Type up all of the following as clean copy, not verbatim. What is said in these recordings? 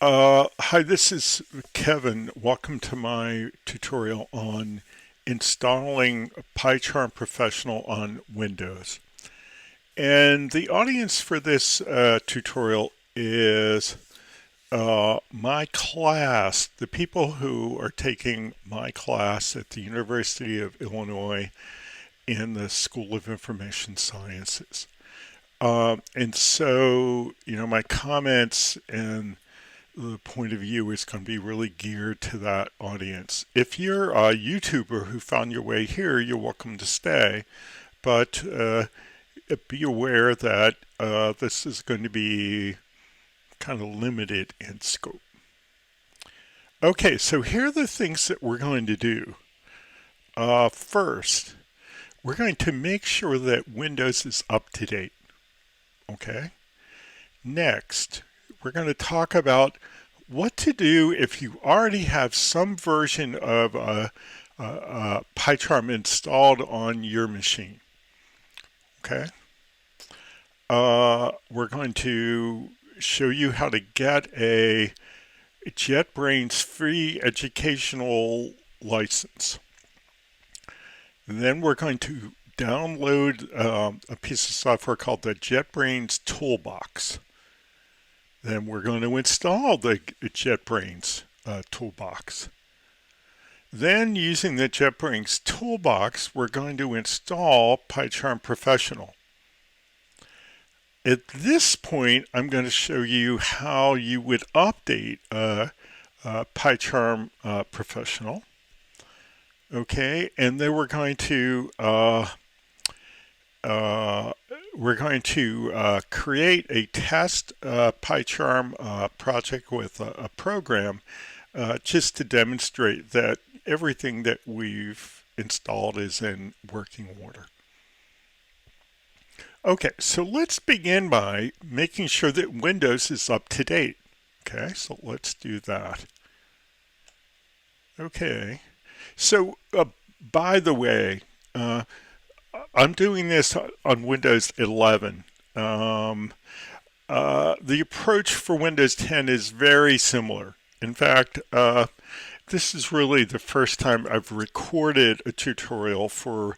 Hi, this is Kevin. Welcome to my tutorial on installing PyCharm Professional on Windows. And the audience for this tutorial is my class, the people who are taking my class at the University of Illinois in the School of Information Sciences. And so, my comments and the point of view is going to be really geared to that audience. If you're a YouTuber who found your way here, you're welcome to stay, but be aware that this is going to be kind of limited in scope. Okay, so here are the things that we're going to do. First, we're going to make sure that Windows is up to date. Okay. Next, we're going to talk about what to do if you already have some version of PyCharm installed on your machine. Okay. We're going to show you how to get a JetBrains free educational license. Then we're going to download a piece of software called the JetBrains Toolbox. Then we're going to install the JetBrains toolbox. Then using the JetBrains toolbox, we're going to install PyCharm Professional. At this point, I'm going to show you how you would update PyCharm Professional. Okay, and then we're going to create a test PyCharm project with a program just to demonstrate that everything that we've installed is in working order. Okay, so let's begin by making sure that Windows is up to date. Okay, so let's do that. Okay, so by the way, I'm doing this on Windows 11. The approach for Windows 10 is very similar. In fact, this is really the first time I've recorded a tutorial for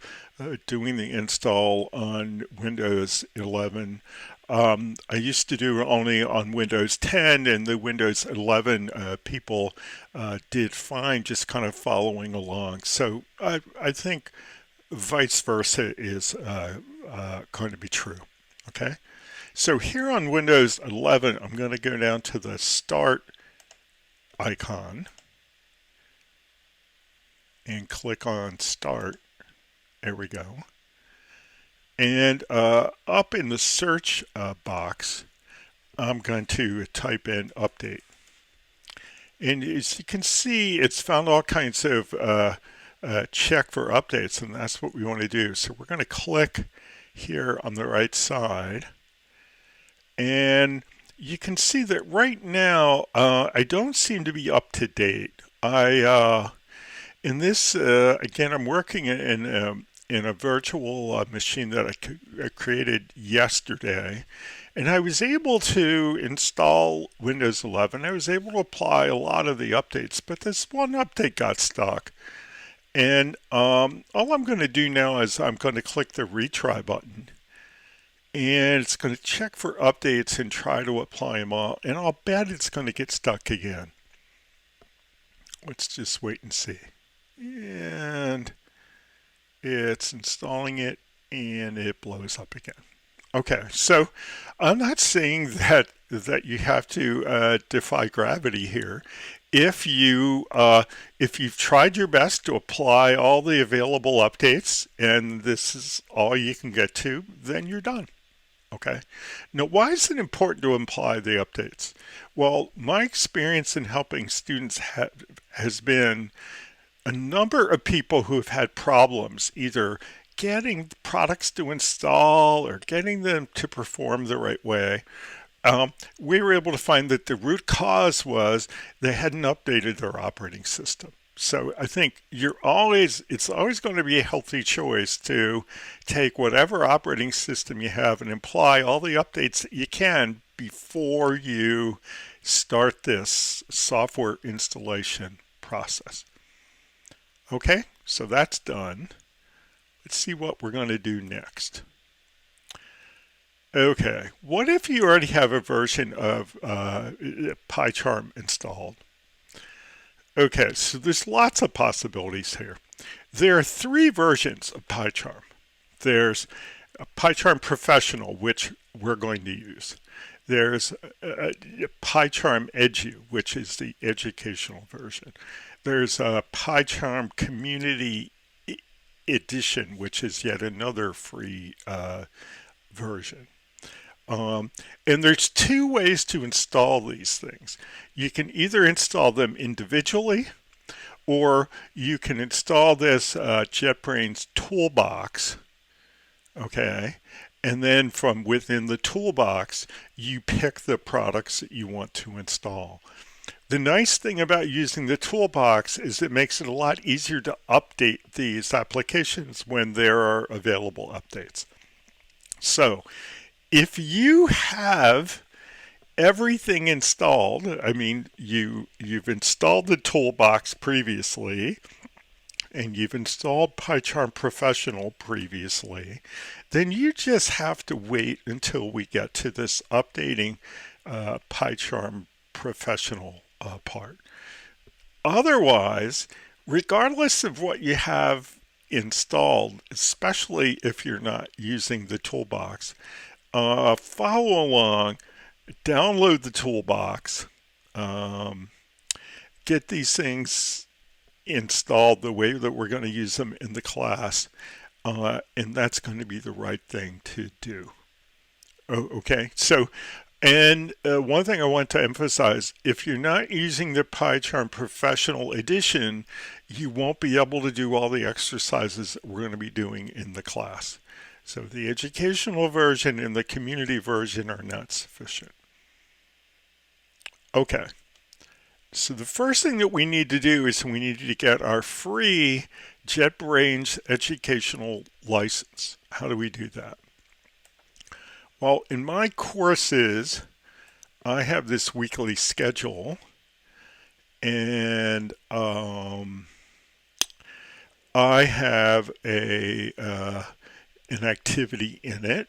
doing the install on Windows 11. I used to do only on Windows 10, and the Windows 11 people did fine just kind of following along. So I think vice versa is going to be true. Okay, so here on Windows 11, I'm going to go down to the Start icon and click on Start. There we go. And up in the search box, I'm going to type in Update. And as you can see, it's found all kinds of check for updates, and that's what we want to do. So we're going to click here on the right side, and you can see that right now I don't seem to be up to date. In this again, I'm working in a virtual machine that I created yesterday, and I was able to install Windows 11. I was able to apply a lot of the updates, but this one update got stuck. And all I'm going to do now is I'm going to click the retry button, and it's going to check for updates and try to apply them all, and I'll bet it's going to get stuck again. Let's just wait and see. And it's installing it, and it blows up again. Okay, so I'm not saying that you have to defy gravity here. If you've tried your best to apply all the available updates and this is all you can get to, then you're done. Okay. Now, why is it important to apply the updates? Well, my experience in helping students has been a number of people who have had problems either getting products to install or getting them to perform the right way. We were able to find that the root cause was they hadn't updated their operating system. So I think it's always going to be a healthy choice to take whatever operating system you have and apply all the updates that you can before you start this software installation process. Okay, so that's done. Let's see what we're going to do next. Okay, what if you already have a version of PyCharm installed? Okay, so there's lots of possibilities here. There are three versions of PyCharm. There's PyCharm Professional, which we're going to use. There's PyCharm Edu, which is the educational version. There's PyCharm Community Edition, which is yet another free version. And there's two ways to install these things. You can either install them individually, or you can install this JetBrains toolbox, okay? And then from within the toolbox, you pick the products that you want to install. The nice thing about using the toolbox is it makes it a lot easier to update these applications when there are available updates. So if you have everything installed, I mean, you've installed the toolbox previously, and you've installed PyCharm Professional previously, then you just have to wait until we get to this updating PyCharm Professional part. Otherwise, regardless of what you have installed, especially if you're not using the toolbox, follow along, download the toolbox, get these things installed the way that we're going to use them in the class, and that's going to be the right thing to do. Okay, so, and one thing I want to emphasize, if you're not using the PyCharm Professional Edition, you won't be able to do all the exercises that we're going to be doing in the class. So the educational version and the community version are not sufficient. Okay, so the first thing that we need to do is we need to get our free JetBrains educational license. How do we do that? Well, in my courses, I have this weekly schedule, and I have an activity in it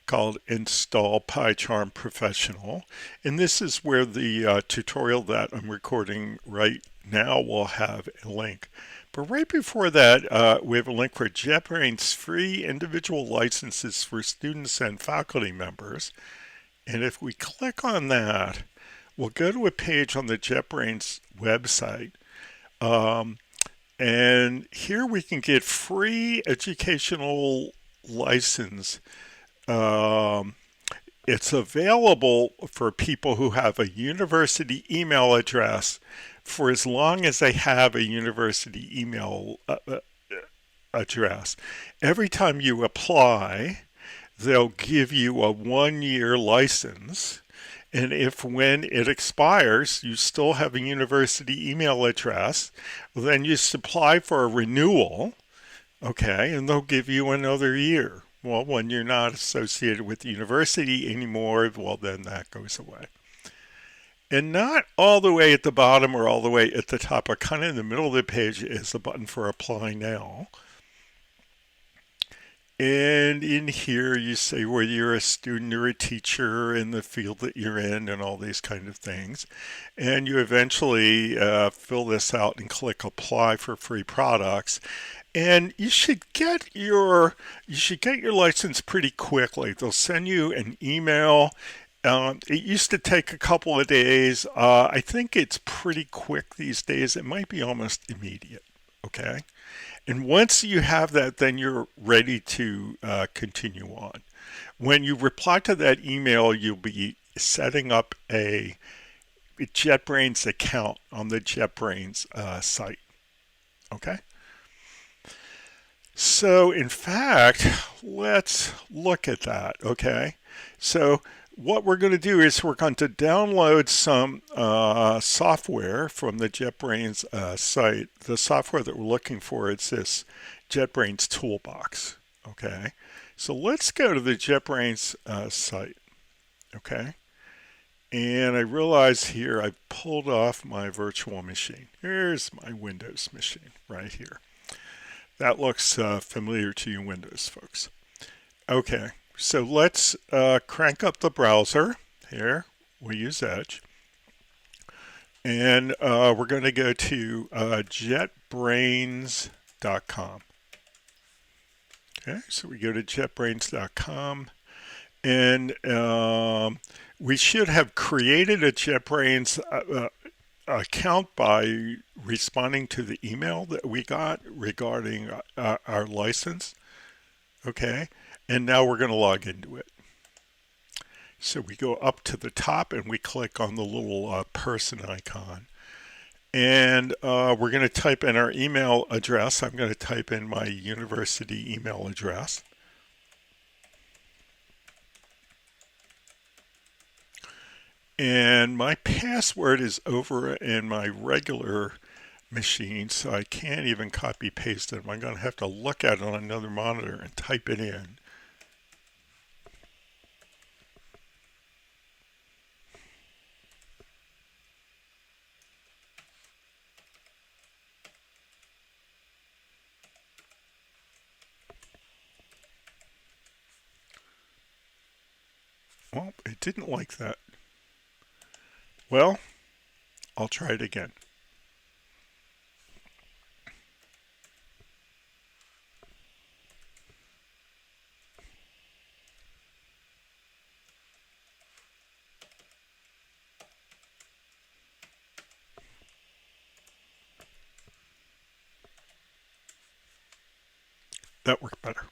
called Install PyCharm Professional. And this is where the tutorial that I'm recording right now will have a link. But right before that, we have a link for JetBrains free individual licenses for students and faculty members. And if we click on that, we'll go to a page on the JetBrains website. And here we can get free educational license. It's available for people who have a university email address for as long as they have a university email address. Every time you apply, they'll give you a 1-year license. And if when it expires, you still have a university email address, then you just apply for a renewal, okay, and they'll give you another year. Well, when you're not associated with the university anymore, well, then that goes away. And not all the way at the bottom or all the way at the top, but kind of in the middle of the page is the button for Apply Now. And in here, you say whether you're a student or a teacher in the field that you're in and all these kind of things. And you eventually fill this out and click Apply for free products. And you should get your license pretty quickly. They'll send you an email. It used to take a couple of days. I think it's pretty quick these days. It might be almost immediate. Okay. And once you have that, then you're ready to continue on. When you reply to that email, you'll be setting up a JetBrains account on the JetBrains site. Okay. So in fact, let's look at that. Okay. So what we're going to do is we're going to download some software from the JetBrains site. The software that we're looking for is this JetBrains Toolbox. Okay, so let's go to the JetBrains site. Okay, and I realize here I pulled off my virtual machine. Here's my Windows machine right here. That looks familiar to you Windows folks. Okay, so let's crank up the browser. Here, we use Edge. And we're going to go to jetbrains.com. Okay, so we go to jetbrains.com. And we should have created a JetBrains account by responding to the email that we got regarding our license. Okay, and now we're going to log into it. So we go up to the top and we click on the little person icon. And we're going to type in our email address. I'm going to type in my university email address. And my password is over in my regular machine, so I can't even copy paste it. I'm going to have to look at it on another monitor and type it in. Well, it didn't like that. Well, I'll try it again. That worked better.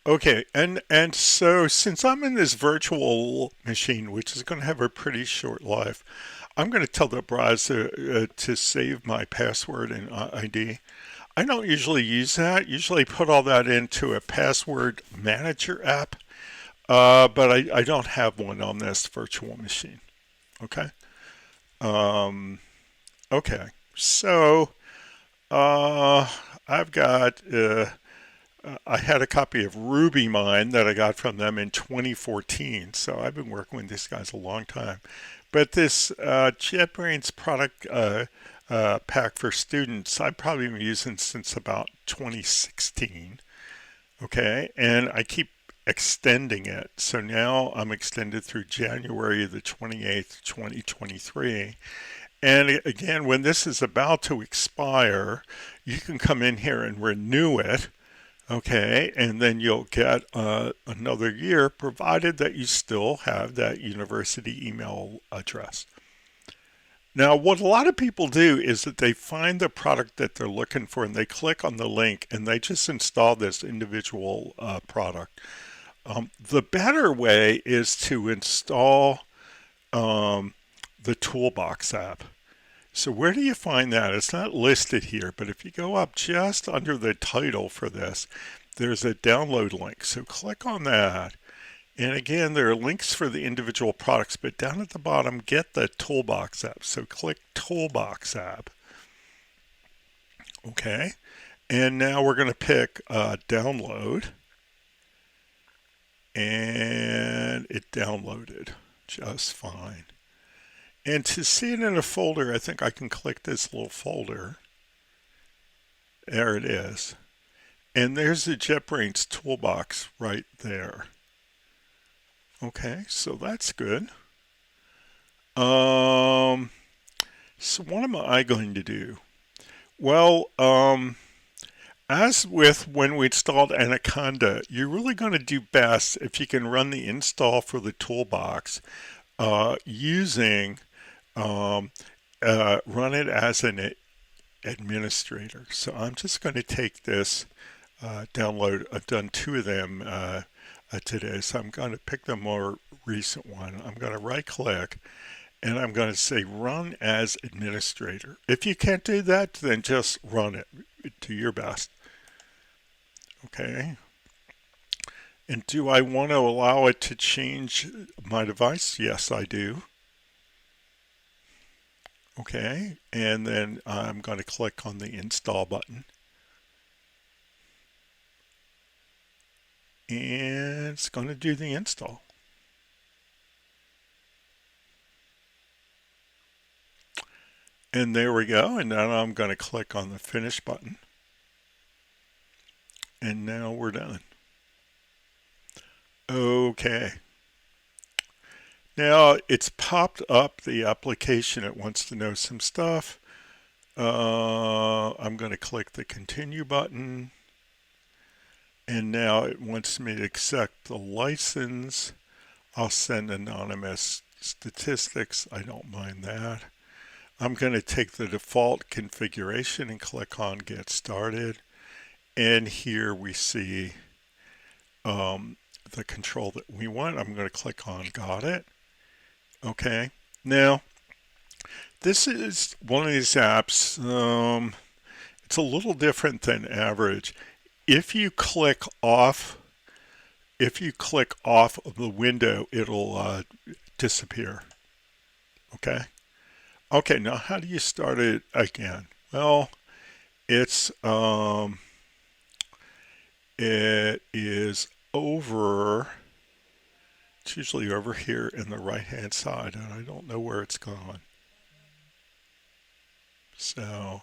Okay, and so since I'm in this virtual machine, which is going to have a pretty short life, I'm going to tell the browser to save my password and ID. I don't usually use that. Usually put all that into a password manager app, but I don't have one on this virtual machine. Okay. Okay. So I've got I had a copy of RubyMine that I got from them in 2014. So I've been working with these guys a long time. But this JetBrains product pack for students, I've probably been using since about 2016. Okay, and I keep extending it. So now I'm extended through January the 28th, 2023. And again, when this is about to expire, you can come in here and renew it. Okay, and then you'll get another year provided that you still have that university email address. Now, what a lot of people do is that they find the product that they're looking for and they click on the link and they just install this individual product. The better way is to install the Toolbox app. So where do you find that? It's not listed here, but if you go up just under the title for this, there's a download link. So click on that. And again, there are links for the individual products, but down at the bottom, get the Toolbox app. So click Toolbox app. Okay. And now we're going to pick download. And it downloaded just fine. And to see it in a folder, I think I can click this little folder. There it is. And there's the JetBrains Toolbox right there. Okay, so that's good. So what am I going to do? Well, as with when we installed Anaconda, you're really going to do best if you can run the install for the Toolbox using run it as an administrator. So I'm just going to take this download. I've done 2 of them today, so I'm going to pick the more recent one. I'm going to right click and I'm going to say run as administrator. If you can't do that, then just run it. Do your best. Okay. And do I want to allow it to change my device? Yes, I do. Okay, and then I'm going to click on the install button. And it's going to do the install. And there we go. And now I'm going to click on the finish button. And now we're done. Okay. Now it's popped up the application. It wants to know some stuff. I'm going to click the continue button. And now it wants me to accept the license. I'll send anonymous statistics. I don't mind that. I'm going to take the default configuration and click on get started. And here we see the control that we want. I'm going to click on got it. Okay. Now, this is one of these apps. It's a little different than average. If you click off of the window, it'll disappear. Okay. Okay. Now, how do you start it again? Well, it's it is over. It's usually over here in the right hand side, and I don't know where it's gone. So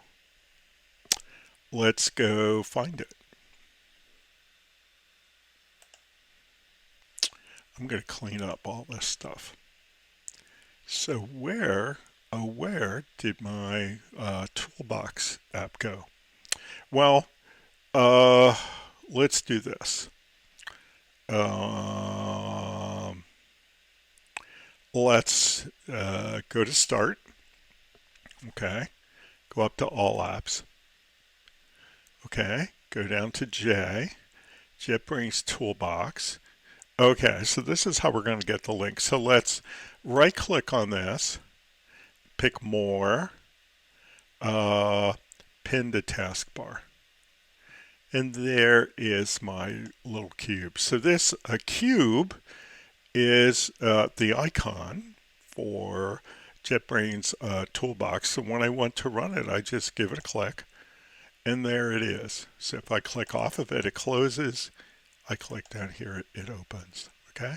let's go find it. I'm going to clean up all this stuff. So where did my toolbox app go? Well, let's do this. Let's go to start. Okay. Go up to all apps. Okay. Go down to J. JetBrains Toolbox. Okay, so this is how we're going to get the link. So let's right click on this, pick more, pin to taskbar. And there is my little cube. So this cube is the icon for JetBrains Toolbox. So when I want to run it, I just give it a click, and there it is. So if I click off of it, it closes. I click down here, it opens. Okay,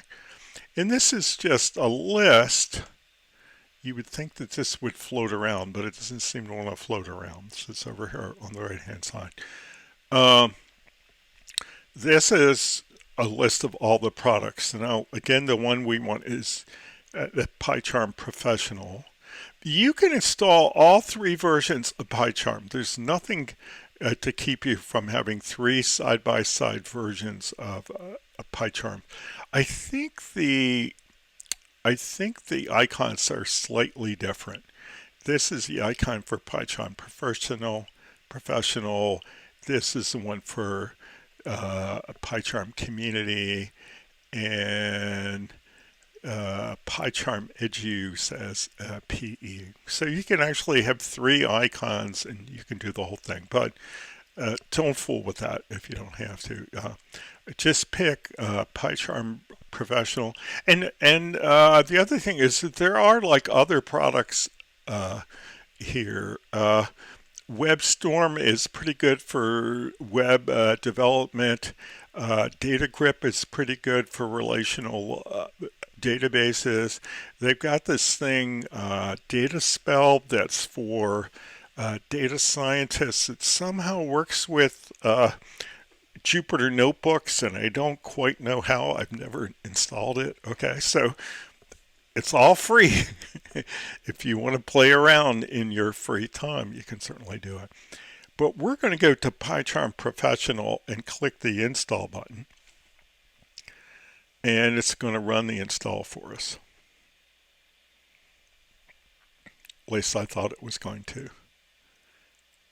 and this is just a list. You would think that this would float around, but it doesn't seem to want to float around. So it's over here on the right hand side. This is a list of all the products. Now, again, the one we want is the PyCharm Professional. You can install all 3 versions of PyCharm. There's nothing to keep you from having 3 side-by-side versions of PyCharm. I think the icons are slightly different. This is the icon for PyCharm Professional. This is the one for PyCharm Community, and PyCharm Edu says PE. So you can actually have 3 icons and you can do the whole thing, but don't fool with that if you don't have to. Just pick PyCharm Professional. And the other thing is that there are like other products here. WebStorm is pretty good for web development. DataGrip is pretty good for relational databases. They've got this thing, DataSpell, that's for data scientists. It somehow works with Jupyter notebooks, and I don't quite know how. I've never installed it. Okay, so it's all free. If you want to play around in your free time, you can certainly do it. But we're going to go to PyCharm Professional and click the install button. And it's going to run the install for us. At least I thought it was going to.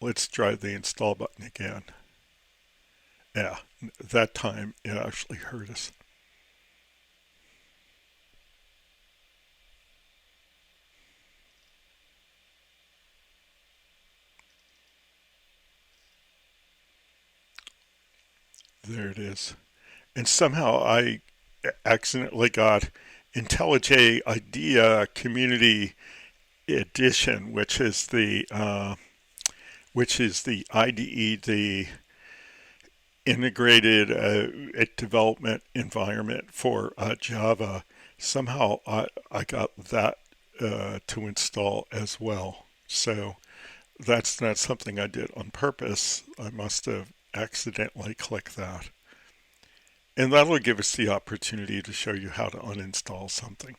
Let's try the install button again. Yeah, that time it actually hurt us. There it is. and somehow I accidentally got IntelliJ IDEA Community Edition, which is the IDE, the integrated development environment for Java. Somehow I got that to install as well. So that's not something I did on purpose. I must have accidentally clicked that. And that'll give us the opportunity to show you how to uninstall something.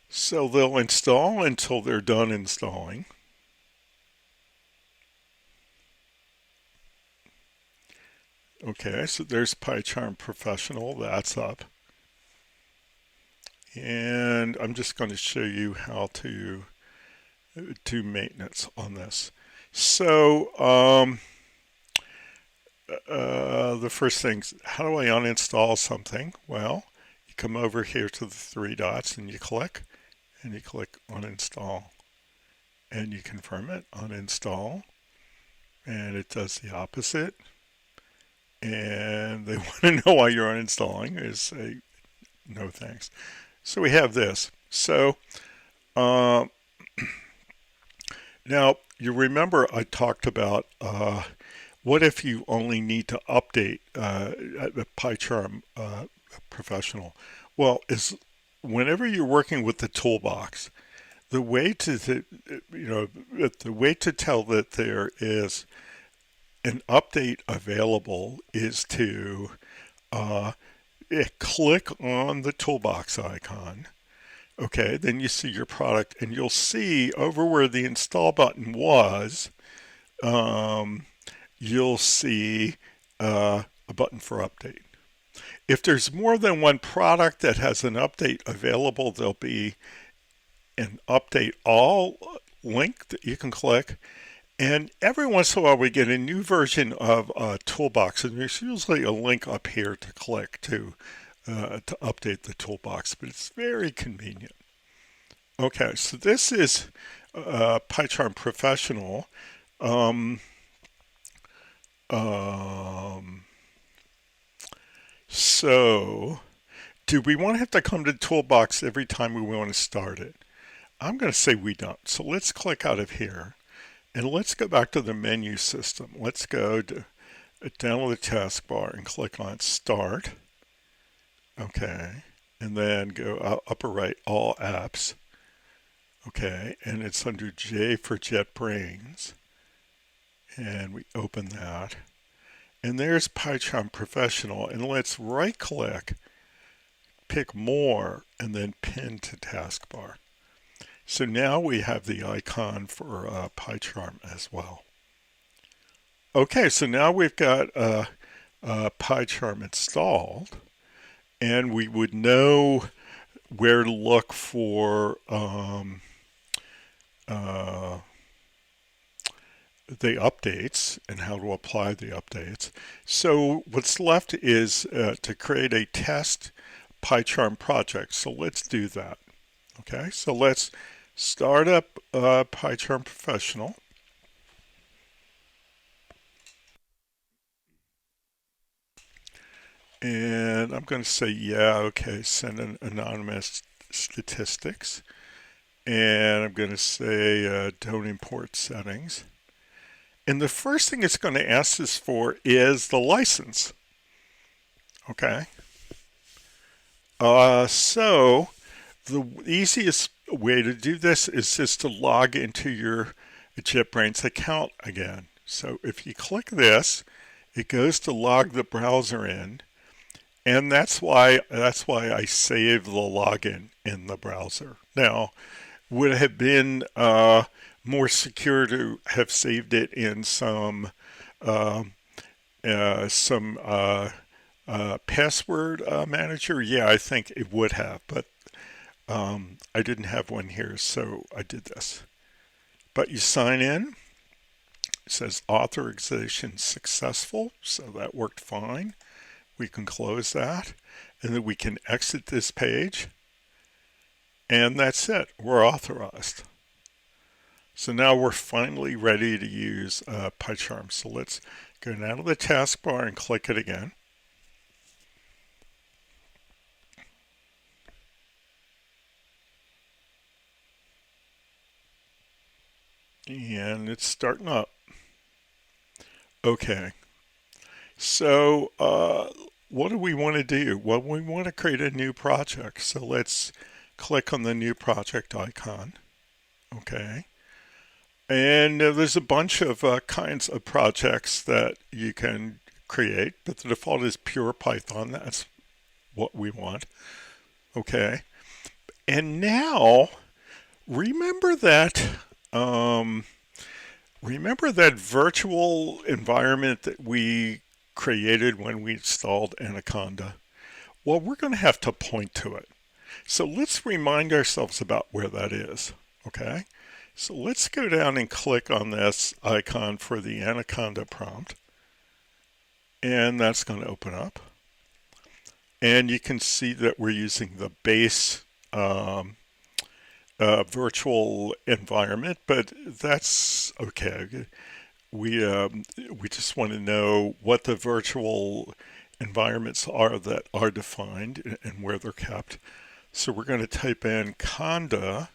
So they'll install until they're done installing. Okay, so there's PyCharm Professional, that's up. And I'm just going to show you how to do maintenance on this. So the first thing, how do I uninstall something? Well, you come over here to the three dots and you click uninstall, and you confirm it, uninstall, and it does the opposite. And they want to know why you're uninstalling. Is say no thanks. So we have this. So now you remember I talked about what if you only need to update the PyCharm Professional? Well, is whenever you're working with the toolbox, the way to the way to tell that there is an update available is to click on the toolbox icon. Okay, then you see your product, and you'll see over where the install button was, you'll see a button for update. If there's more than one product that has an update available, there'll be an update all link that you can click. And every once in a while we get a new version of Toolbox, and there's usually a link up here to click to update the toolbox, but it's very convenient. Okay, so this is PyCharm Professional. So do we want to have to come to the toolbox every time we want to start it? I'm going to say we don't. So let's click out of here. And let's go back to the menu system. Let's go to down the taskbar and click on Start. Okay. And then go upper right, All Apps. Okay. And it's under J for JetBrains. And we open that. And there's PyCharm Professional. And let's right click, pick More, and then Pin to Taskbar. So now we have the icon for PyCharm as well. Okay, so now we've got PyCharm installed, and we would know where to look for the updates and how to apply the updates. So what's left is to create a test PyCharm project. So let's do that. Okay, so let's start up PyCharm Professional. And I'm going to say, yeah, okay, send an anonymous statistics. And I'm going to say, don't import settings. And the first thing it's going to ask us for is the license. Okay. So the easiest way to do this is just to log into your JetBrains account again. So if you click this, it goes to log the browser in, and that's why I save the login in the browser. Now, would it have been more secure to have saved it in some password manager? Yeah, I think it would have, but I didn't have one here, so I did this. But you sign in. It says authorization successful, so that worked fine. We can close that, and then we can exit this page, and that's it. We're authorized. So now we're finally ready to use PyCharm. So let's Go down to the taskbar and click it again. And it's starting up. Okay, so what do we want to do? Well, we want to create a new project. So let's click on the new project icon. Okay. And there's a bunch of kinds of projects that you can create, but the default is pure Python. That's what we want. Okay. And now remember that virtual environment that we created when we installed Anaconda? Well, we're going to have to point to it. So let's remind ourselves about where that is. Okay. So let's go down and click on this icon for the Anaconda prompt. And that's going to open up. And you can see that we're using the base virtual environment, but that's okay. We just want to know what the virtual environments are that are defined and where they're kept. So we're going to type in conda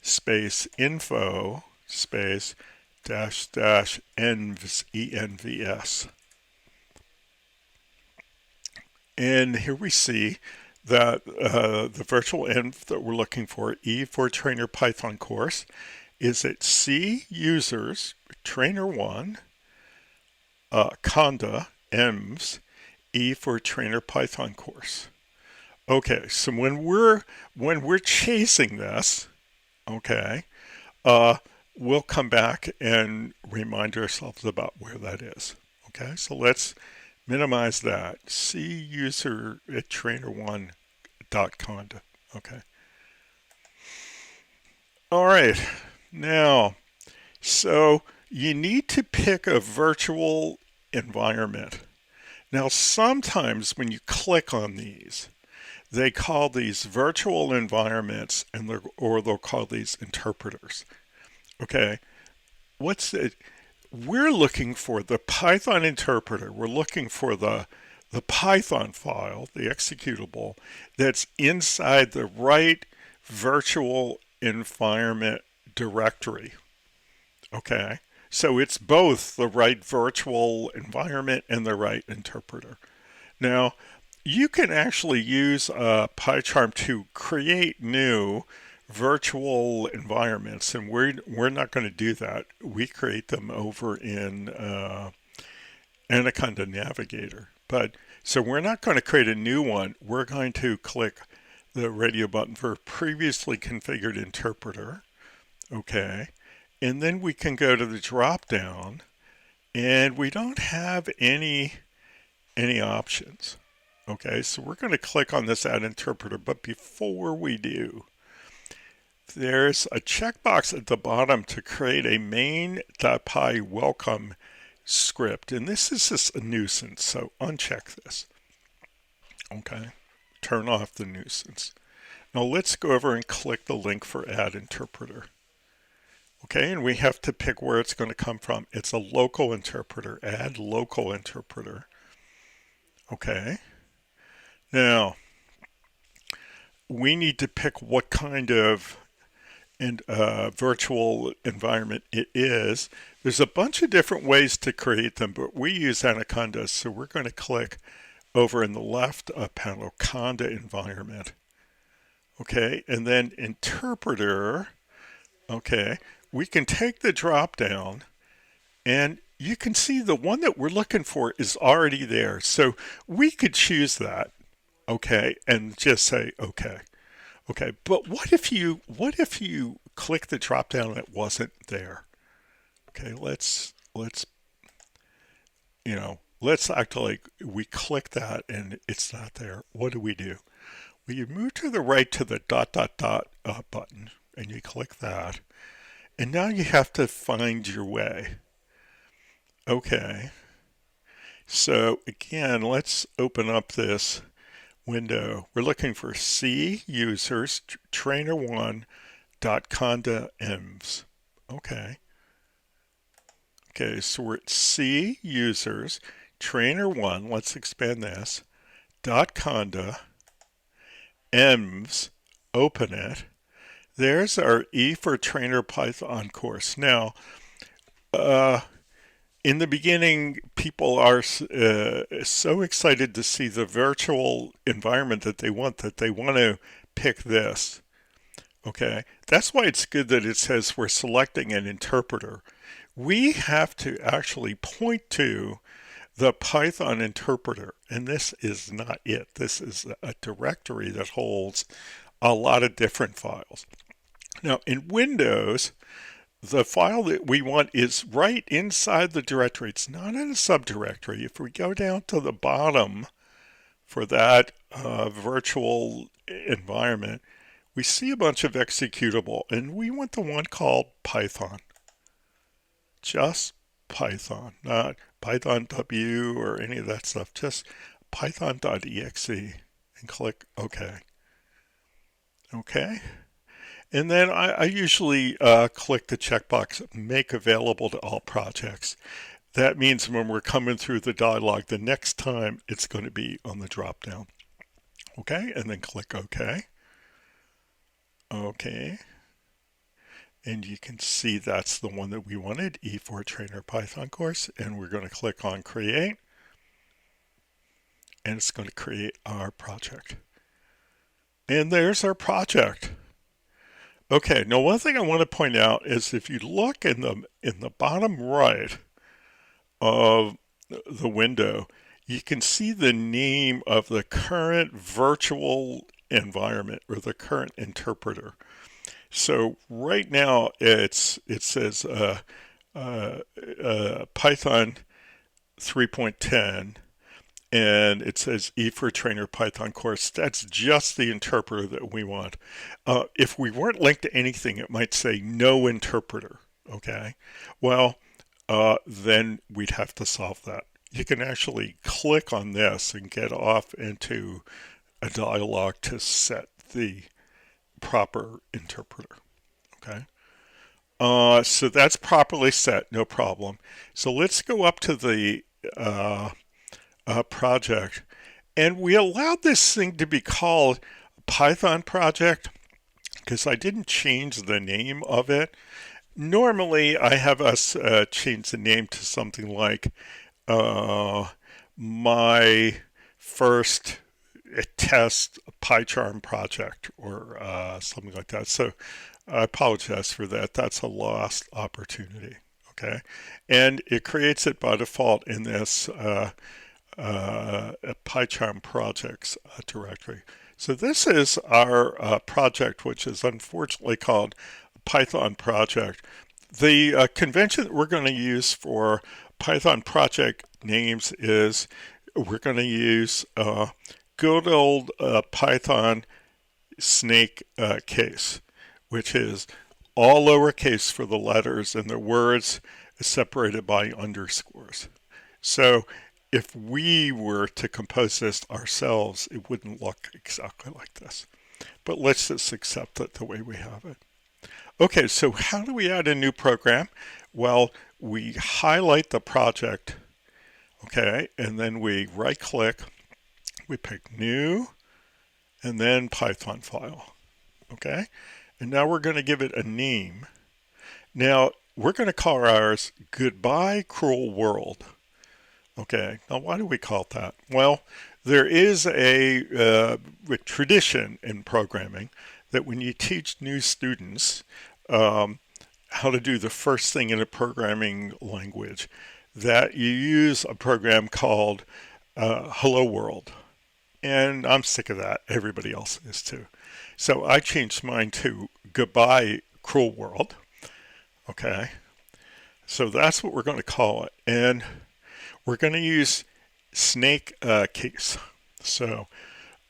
space info space dash dash envs envs. And here we see that the virtual env that we're looking for, E for trainer Python course, is at C users trainer 1 conda envs E for trainer Python course. Okay, so when we're chasing this, okay, we'll come back and remind ourselves about where that is. Okay, so let's minimize that. C user at trainer1.conda. Okay. All right. Now, so you need to pick a virtual environment. Now, sometimes when you click on these, they call these virtual environments, or they'll call these interpreters. Okay, what's it? We're looking for the Python interpreter. We're looking for the Python file, the executable, that's inside the right virtual environment directory. Okay, so it's both the right virtual environment and the right interpreter. Now, you can actually use PyCharm to create new virtual environments, and we're not going to do that. We create them over in Anaconda Navigator. But so we're not going to create a new one. We're going to click the radio button for previously configured interpreter. Okay, and then we can go to the drop down, and we don't have any options. Okay, so we're going to click on this add interpreter, but before we do, there's a checkbox at the bottom to create a main.py welcome script, and this is just a nuisance, so uncheck this. Okay, turn off the nuisance. Now let's go over and click the link for add interpreter. Okay, and we have to pick where it's going to come from. It's a local interpreter, add local interpreter. Okay. Now, we need to pick what kind of virtual environment it is. There's a bunch of different ways to create them, but we use Anaconda, so we're going to click over in the left panel, Conda environment. Okay, and then interpreter. Okay, we can take the drop down, and you can see the one that we're looking for is already there. So we could choose that. Okay, and just say okay. Okay, but what if you click the drop down and it wasn't there? Okay, let's act like we click that and it's not there. What do? Well, you move to the right to the dot button and you click that, and now you have to find your way. Okay, so again, let's open up this window. We're looking for C users trainer1.conda envs. Okay. Okay, so we're at C users, trainer1, let's expand this, dot conda, envs, open it. There's our E for Trainer Python course. Now, in the beginning, people are so excited to see the virtual environment that they want to pick this. Okay, that's why it's good that it says we're selecting an interpreter. We have to actually point to the Python interpreter, and this is not it. This is a directory that holds a lot of different files. Now, in Windows, the file that we want is right inside the directory. It's not in a subdirectory. If we go down to the bottom for that virtual environment, we see a bunch of executable, and we want the one called Python. Just Python, not Python W or any of that stuff, just python.exe, and click OK. Okay. And then I usually click the checkbox, make available to all projects. That means when we're coming through the dialog, the next time it's going to be on the drop down. Okay, and then click OK. Okay. And you can see that's the one that we wanted, E4 Trainer Python course. And we're going to click on Create. And it's going to create our project. And there's our project. Okay, now one thing I want to point out is if you look in the bottom right of the window, you can see the name of the current virtual environment or the current interpreter. So right now it says Python 3.10. And it says E for Trainer Python course. That's just the interpreter that we want. If we weren't linked to anything, it might say no interpreter. Okay. Well, then we'd have to solve that. You can actually click on this and get off into a dialog to set the proper interpreter. Okay. So that's properly set, no problem. So let's go up to the project, and we allowed this thing to be called Python project because I didn't change the name of it. Normally I have us change the name to something like my first test PyCharm project or something like that. So I apologize for that. That's a lost opportunity. Okay, and it creates it by default in this PyCharm projects directory. So this is our project, which is unfortunately called Python project. The convention that we're going to use for Python project names is we're going to use good old Python snake case, which is all lowercase for the letters and the words separated by underscores. So if we were to compose this ourselves, it wouldn't look exactly like this. But let's just accept it the way we have it. Okay, so how do we add a new program? Well, we highlight the project, okay, and then we right-click, we pick New, and then Python file, okay? And now we're going to give it a name. Now, we're going to call ours Goodbye Cruel World. Okay, now why do we call it that? Well, there is a tradition in programming that when you teach new students how to do the first thing in a programming language, that you use a program called Hello World. And I'm sick of that. Everybody else is too. So I changed mine to Goodbye Cruel World. Okay, so that's what we're going to call it. And we're going to use snake case. So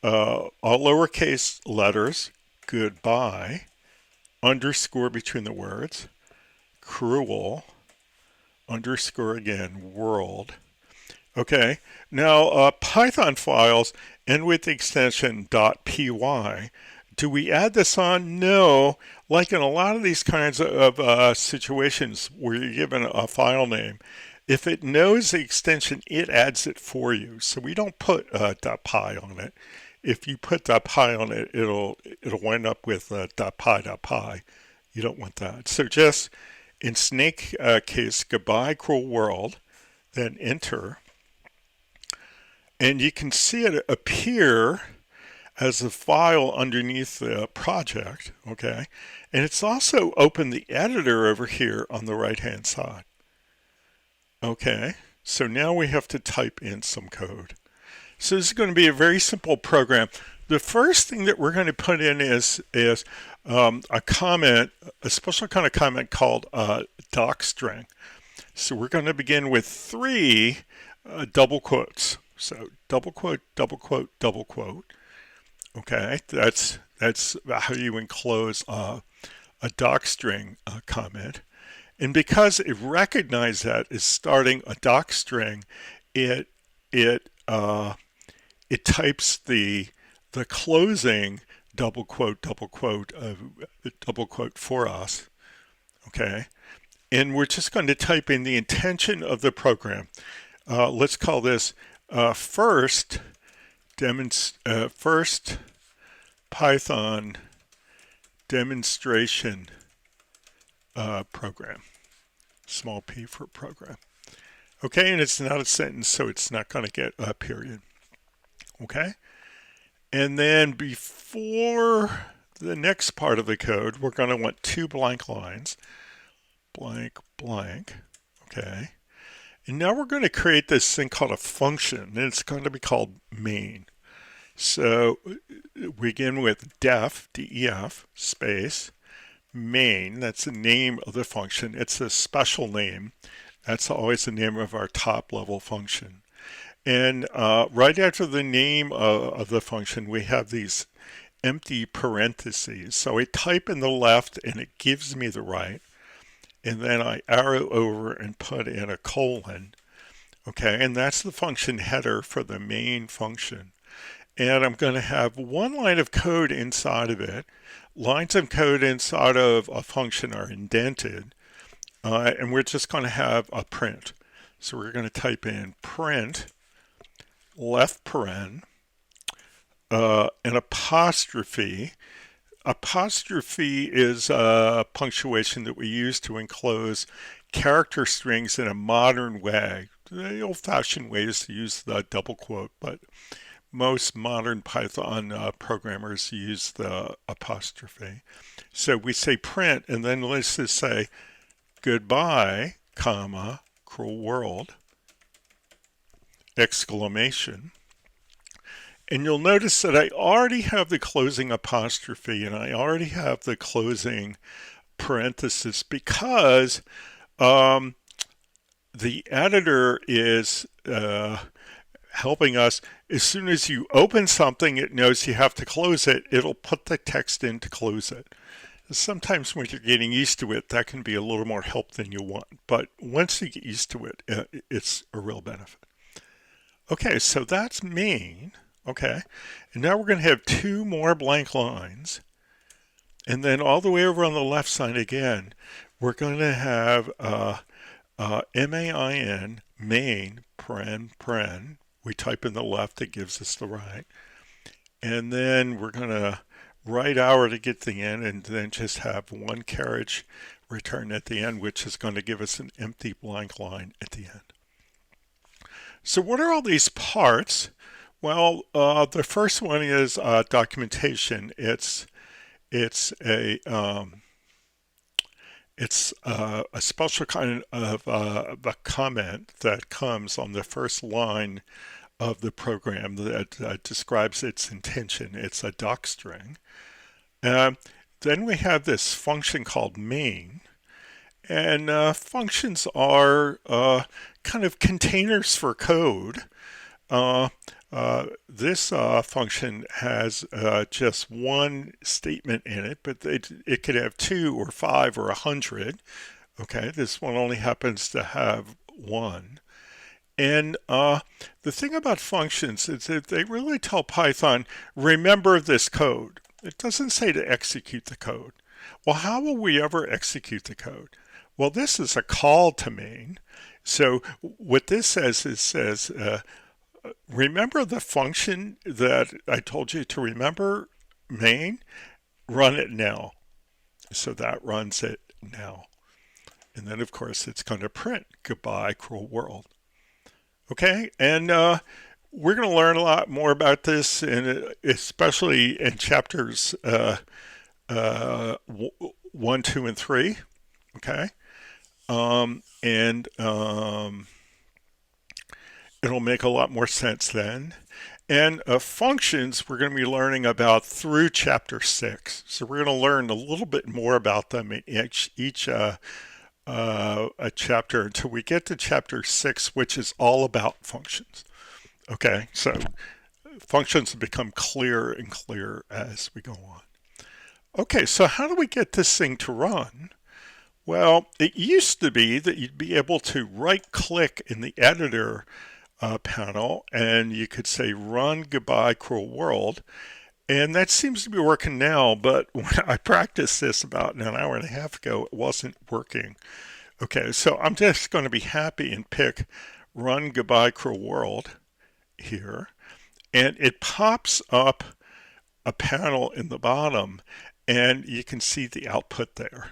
all lowercase letters, goodbye, underscore between the words, cruel, underscore again, world. Okay, now Python files end with the extension .py Do we add this on? No. Like in a lot of these kinds of situations where you're given a file name, if it knows the extension, it adds it for you. So we don't put .py on it. If you put .py on it, it'll wind up with .py. You don't want that. So just in snake case, goodbye cruel world, then enter, and you can see it appear as a file underneath the project, okay? And it's also opened the editor over here on the right-hand side. Okay, so now we have to type in some code. So this is going to be a very simple program. The first thing that we're going to put in is a comment, a special kind of comment called docstring. So we're going to begin with 3 double quotes. So double quote, double quote, double quote. Okay, that's how you enclose a docstring comment. And because it recognized that as starting a docstring, it types the closing double quote for us. Okay, and we're just going to type in the intention of the program. Let's call this first Python demonstration program. Small p for program. Okay, and it's not a sentence, so it's not going to get a period. Okay, and then before the next part of the code, we're going to want 2 blank lines. Blank, blank. Okay. And now we're going to create this thing called a function, and it's going to be called main. So we begin with def, def, space, main. That's the name of the function. It's a special name. That's always the name of our top level function. And right after the name of the function, we have these empty parentheses. So I type in the left and it gives me the right. And then I arrow over and put in a colon. Okay, and that's the function header for the main function. And I'm going to have 1 line of code inside of it. Lines of code inside of a function are indented. And we're just going to have a print. So we're going to type in print, left paren, an apostrophe. Apostrophe is a punctuation that we use to enclose character strings in a modern way. The old-fashioned way is to use the double quote, but most modern Python programmers use the apostrophe. So we say print, and then let's just say goodbye, comma, cruel world, exclamation. And you'll notice that I already have the closing apostrophe and I already have the closing parenthesis because the editor is helping us. As soon as you open something, it knows you have to close it. It'll put the text in to close it. Sometimes when you're getting used to it, that can be a little more help than you want. But once you get used to it, it's a real benefit. Okay, so that's main. Okay, and now we're going to have 2 more blank lines. And then all the way over on the left side again, we're going to have main, main, paren. We type in the left, it gives us the right. And then we're going to write our to get the end, and then just have 1 carriage return at the end, which is going to give us an empty blank line at the end. So what are all these parts? Well, the first one is documentation. It's a special kind of a comment that comes on the first line of the program that describes its intention. It's a docstring. Then we have this function called main. And functions are kind of containers for code. This function has just 1 statement in it, but it could have 2 or 5 or 100. Okay, this one only happens to have 1. And the thing about functions is that they really tell Python, remember this code. It doesn't say to execute the code. Well, how will we ever execute the code? Well, this is a call to main. So what this says, it says, remember the function that I told you to remember, main? Run it now. So that runs it now. And then, of course, it's going to print goodbye, cruel world. Okay, and we're going to learn a lot more about this, and especially in chapters 1, 2, and 3. Okay, and it'll make a lot more sense then. And functions we're going to be learning about through chapter 6. So we're going to learn a little bit more about them in each a chapter until we get to chapter 6, which is all about functions. Okay, so functions become clearer and clearer as we go on. Okay, so how do we get this thing to run? Well, it used to be that you'd be able to right-click in the editor panel and you could say run goodbye cruel world, and that seems to be working now, but when I practiced this about an hour and a half ago, it wasn't working. Okay, so I'm just going to be happy and pick run goodbye cruel world here, and it pops up a panel in the bottom and you can see the output there.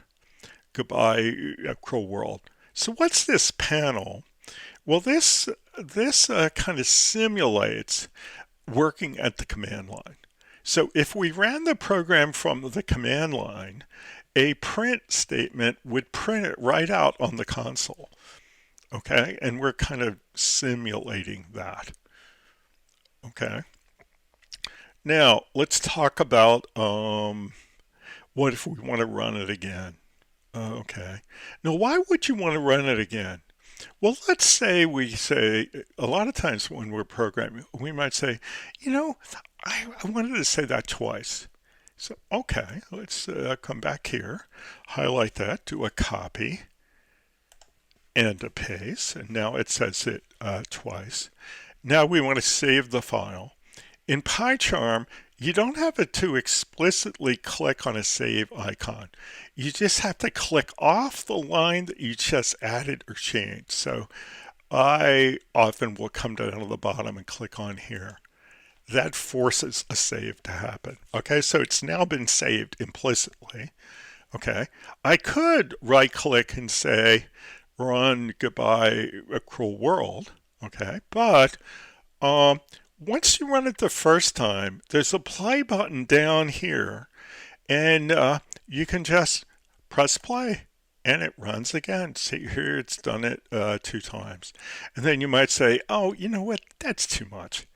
Goodbye cruel world. So what's this panel? Well, this kind of simulates working at the command line. So if we ran the program from the command line, a print statement would print it right out on the console. Okay, and we're kind of simulating that. Okay. Now let's talk about what if we want to run it again? Okay. Now, why would you want to run it again? Well, let's say we say, a lot of times when we're programming, we might say, you know, I wanted to say that twice. So, okay, let's come back here, highlight that, do a copy, and a paste, and now it says it twice. Now we want to save the file. In PyCharm, you don't have to explicitly click on a save icon. You just have to click off the line that you just added or changed. So I often will come down to the bottom and click on here. That forces a save to happen. Okay, so it's now been saved implicitly. Okay, I could right click and say run goodbye cruel world. Okay, but once you run it the first time, there's a play button down here, and you can just press play and it runs again. See here, it's done it 2 times. And then you might say, oh, you know what, that's too much.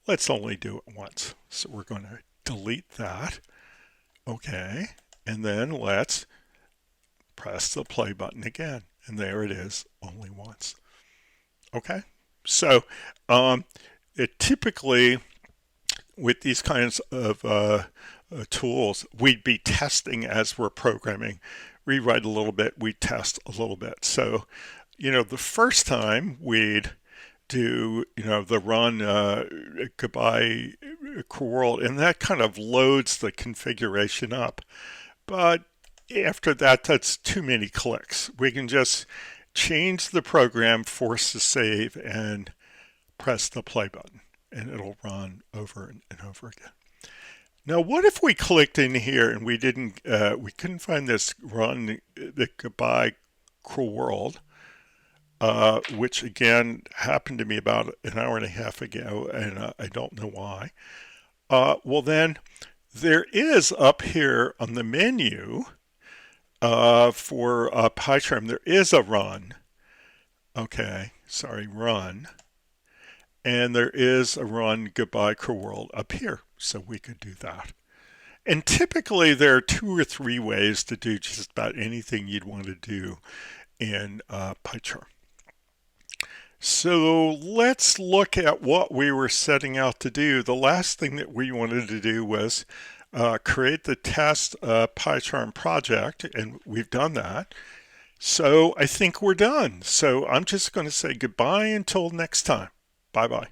Let's only do it once. So we're going to delete that. Okay, and then let's press the play button again. And there it is, only once. Okay, so it typically, with these kinds of tools, we'd be testing as we're programming. Rewrite a little bit, we test a little bit. So, you know, the first time we'd do, you know, the run goodbye cruel world, and that kind of loads the configuration up. But after that, that's too many clicks. We can just change the program, force the save, and press the play button, and it'll run over and over again. Now, what if we clicked in here and we couldn't find this run the goodbye cruel world, which again happened to me about an hour and a half ago, and I don't know why. Well, then there is up here on the menu for PyCharm, there is a run. Okay, sorry, run. And there is a run goodbye cruel world up here, so we could do that. And typically there are 2 or 3 ways to do just about anything you'd want to do in PyCharm. So let's look at what we were setting out to do. The last thing that we wanted to do was create the test PyCharm project, and we've done that. So I think we're done. So I'm just going to say goodbye until next time. Bye-bye.